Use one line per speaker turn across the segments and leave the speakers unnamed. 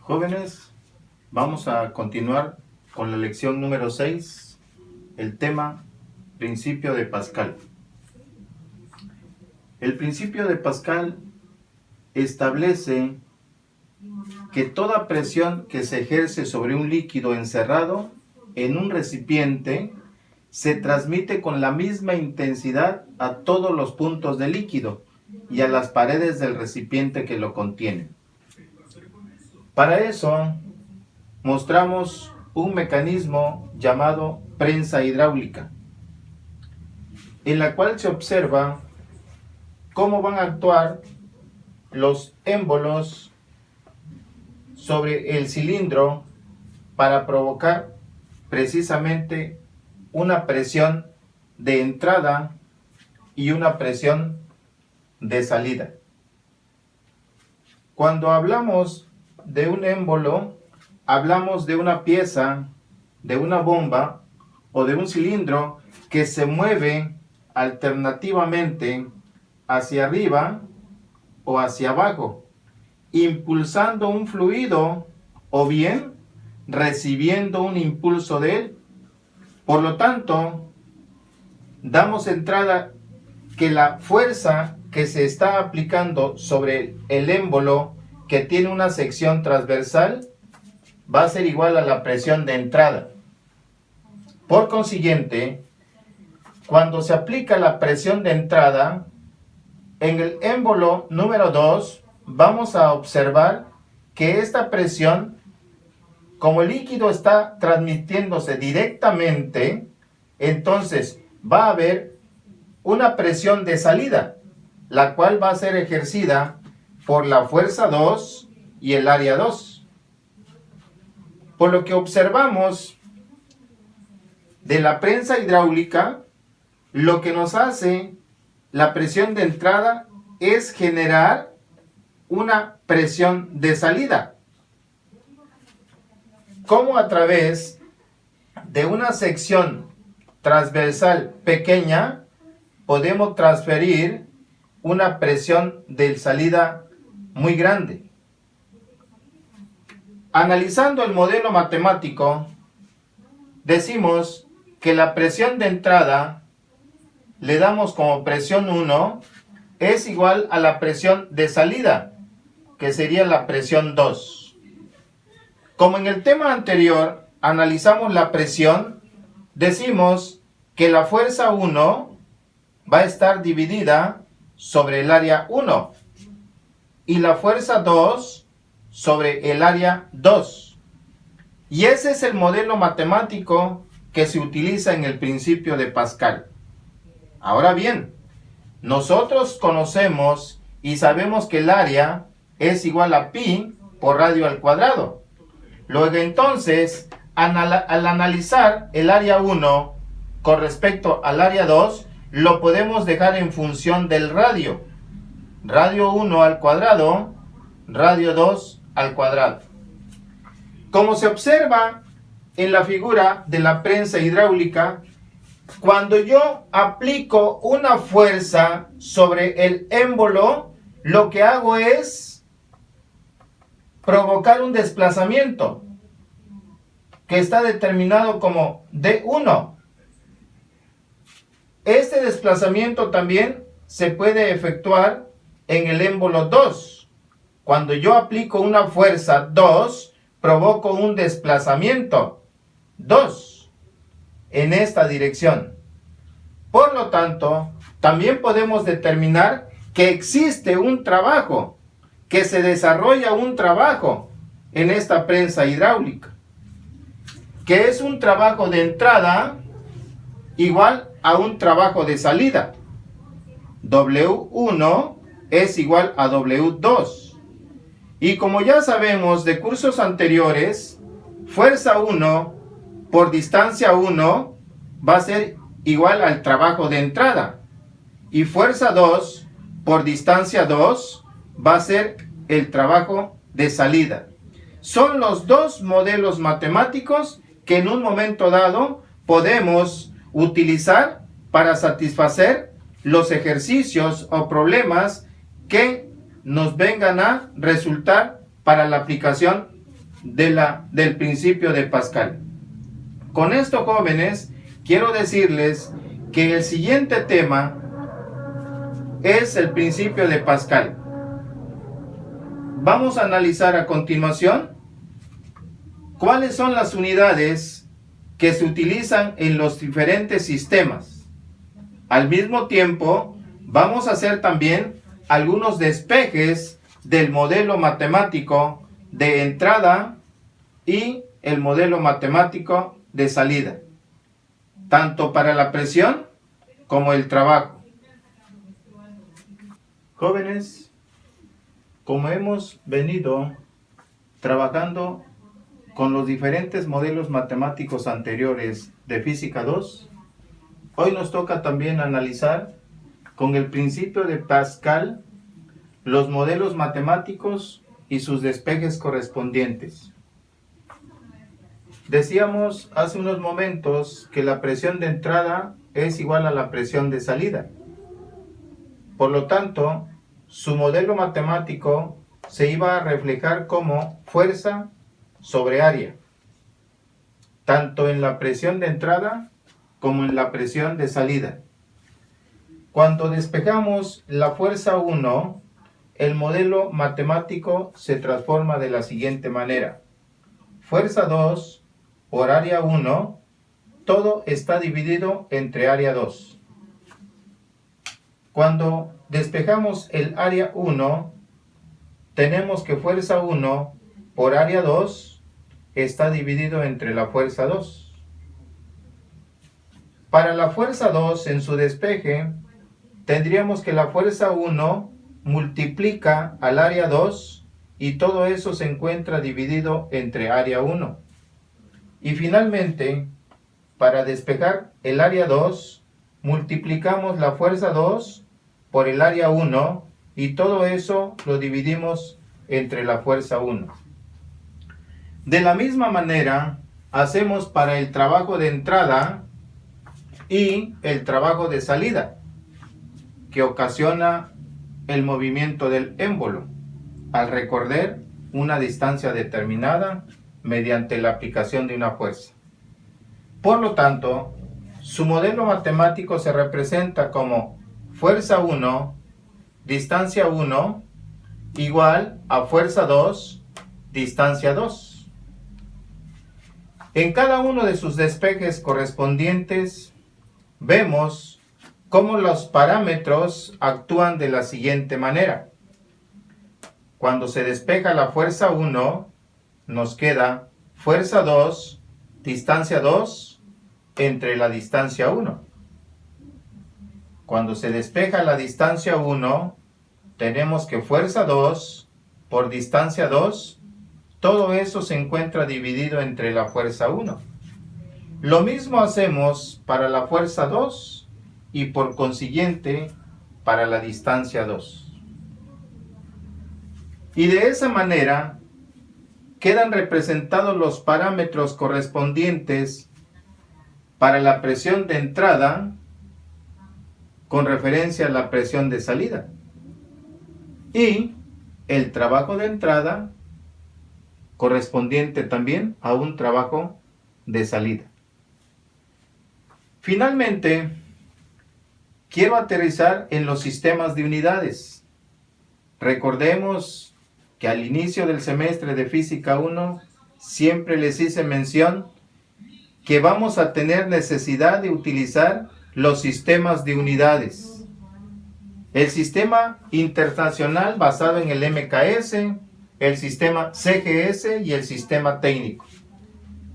Jóvenes, vamos a continuar con la lección número 6, el tema principio de Pascal. El principio de Pascal establece que toda presión que se ejerce sobre un líquido encerrado en un recipiente se transmite con la misma intensidad a todos los puntos del líquido y a las paredes del recipiente que lo contienen. Para eso mostramos un mecanismo llamado prensa hidráulica, en la cual se observa cómo van a actuar los émbolos sobre el cilindro para provocar precisamente una presión de entrada y una presión de salida. Cuando hablamos de un émbolo, hablamos de una pieza, de una bomba o de un cilindro que se mueve alternativamente hacia arriba o hacia abajo, impulsando un fluido o bien recibiendo un impulso de él. Por lo tanto, damos entrada que la fuerza que se está aplicando sobre el émbolo que tiene una sección transversal va a ser igual a la presión de entrada. Por consiguiente, cuando se aplica la presión de entrada, en el émbolo número 2 vamos a observar que esta presión, como el líquido está transmitiéndose directamente, entonces va a haber una presión de salida, la cual va a ser ejercida por la fuerza 2 y el área 2. Por lo que observamos de la prensa hidráulica, lo que nos hace la presión de entrada es generar una presión de salida. Como a través de una sección transversal pequeña podemos transferir una presión de salida muy grande. Analizando el modelo matemático, decimos que la presión de entrada le damos como presión 1 es igual a la presión de salida, que sería la presión 2. Como en el tema anterior analizamos la presión, decimos que la fuerza 1 va a estar dividida sobre el área 1 y la fuerza 2 sobre el área 2. Y ese es el modelo matemático que se utiliza en el principio de Pascal. Ahora bien, nosotros conocemos y sabemos que el área es igual a pi por radio al cuadrado. Luego entonces, al analizar el área 1 con respecto al área 2, lo podemos dejar en función del radio. Radio 1 al cuadrado, radio 2 al cuadrado. Como se observa en la figura de la prensa hidráulica, cuando yo aplico una fuerza sobre el émbolo, lo que hago es provocar un desplazamiento que está determinado como D1. Este desplazamiento también se puede efectuar en el émbolo 2. Cuando yo aplico una fuerza 2, provoco un desplazamiento 2 en esta dirección. Por lo tanto, también podemos determinar que existe un trabajo, que se desarrolla un trabajo en esta prensa hidráulica, que es un trabajo de entrada igual a un trabajo de salida. W1 es igual a W2. Y como ya sabemos de cursos anteriores, fuerza 1 por distancia 1 va a ser igual al trabajo de entrada. Y fuerza 2 por distancia 2 va a ser el trabajo de salida. Son los dos modelos matemáticos que en un momento dado podemos utilizar para satisfacer los ejercicios o problemas que nos vengan a resultar para la aplicación del principio de Pascal. Con esto, jóvenes, quiero decirles que el siguiente tema es el principio de Pascal. Vamos a analizar a continuación cuáles son las unidades que se utilizan en los diferentes sistemas. Al mismo tiempo, vamos a hacer también algunos despejes del modelo matemático de entrada y el modelo matemático de salida, tanto para la presión como el trabajo. Jóvenes, como hemos venido trabajando con los diferentes modelos matemáticos anteriores de Física 2, hoy nos toca también analizar con el principio de Pascal los modelos matemáticos y sus despejes correspondientes. Decíamos hace unos momentos que la presión de entrada es igual a la presión de salida. Por lo tanto, su modelo matemático se iba a reflejar como fuerza sobre área, tanto en la presión de entrada como en la presión de salida. Cuando despejamos la fuerza 1, el modelo matemático se transforma de la siguiente manera. Fuerza 2 por área 1, todo está dividido entre área 2. Cuando despejamos el área 1, tenemos que fuerza 1 por área 2 está dividido entre la fuerza 2. Para la fuerza 2 en su despeje, tendríamos que la fuerza 1 multiplica al área 2 y todo eso se encuentra dividido entre área 1. Y finalmente, para despejar el área 2, multiplicamos la fuerza 2 por el área 1 y todo eso lo dividimos entre la fuerza 1. De la misma manera, hacemos para el trabajo de entrada y el trabajo de salida, que ocasiona el movimiento del émbolo al recorrer una distancia determinada mediante la aplicación de una fuerza. Por lo tanto, su modelo matemático se representa como fuerza 1, distancia 1, igual a fuerza 2, distancia 2. En cada uno de sus despejes correspondientes, vemos cómo los parámetros actúan de la siguiente manera. Cuando se despeja la fuerza 1, nos queda fuerza 2, distancia 2, entre la distancia 1. Cuando se despeja la distancia 1, tenemos que fuerza 2 por distancia 2, todo eso se encuentra dividido entre la fuerza 1. Lo mismo hacemos para la fuerza 2 y por consiguiente para la distancia 2. Y de esa manera quedan representados los parámetros correspondientes para la presión de entrada con referencia a la presión de salida y el trabajo de entrada correspondiente también a un trabajo de salida. Finalmente, quiero aterrizar en los sistemas de unidades. Recordemos que al inicio del semestre de Física 1 siempre les hice mención que vamos a tener necesidad de utilizar los sistemas de unidades. El sistema internacional basado en el MKS, el sistema CGS y el sistema técnico.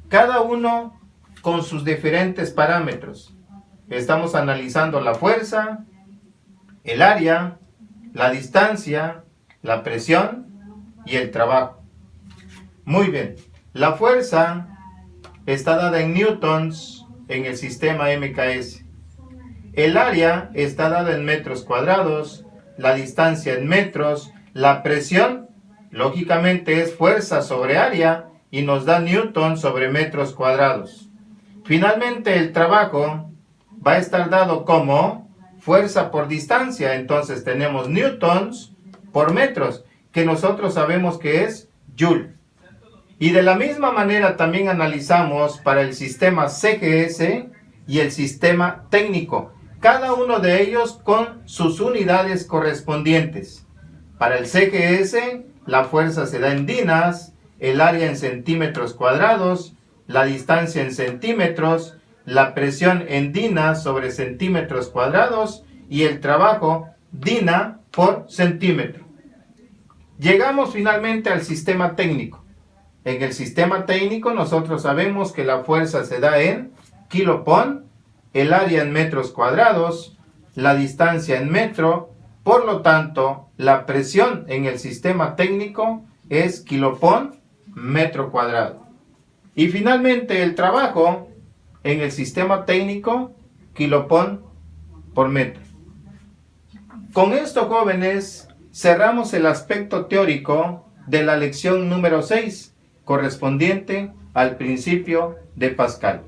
Cada uno con sus diferentes parámetros. Estamos analizando la fuerza, el área, la distancia, la presión y el trabajo. Muy bien, la fuerza está dada en newtons en el sistema MKS. El área está dada en metros cuadrados, la distancia en metros, la presión, lógicamente es fuerza sobre área y nos da newton sobre metros cuadrados. Finalmente el trabajo va a estar dado como fuerza por distancia, entonces tenemos newtons por metros, que nosotros sabemos que es joule. Y de la misma manera también analizamos para el sistema CGS y el sistema técnico, cada uno de ellos con sus unidades correspondientes. Para el CGS, la fuerza se da en dinas, el área en centímetros cuadrados, la distancia en centímetros, la presión en dinas sobre centímetros cuadrados y el trabajo dina por centímetro. Llegamos finalmente al sistema técnico. En el sistema técnico nosotros sabemos que la fuerza se da en kilopon, el área en metros cuadrados, la distancia en metro, por lo tanto la presión en el sistema técnico es kilopon metro cuadrado. Y finalmente el trabajo en el sistema técnico, kilopon por metro. Con esto, jóvenes, cerramos el aspecto teórico de la lección número 6, correspondiente al principio de Pascal.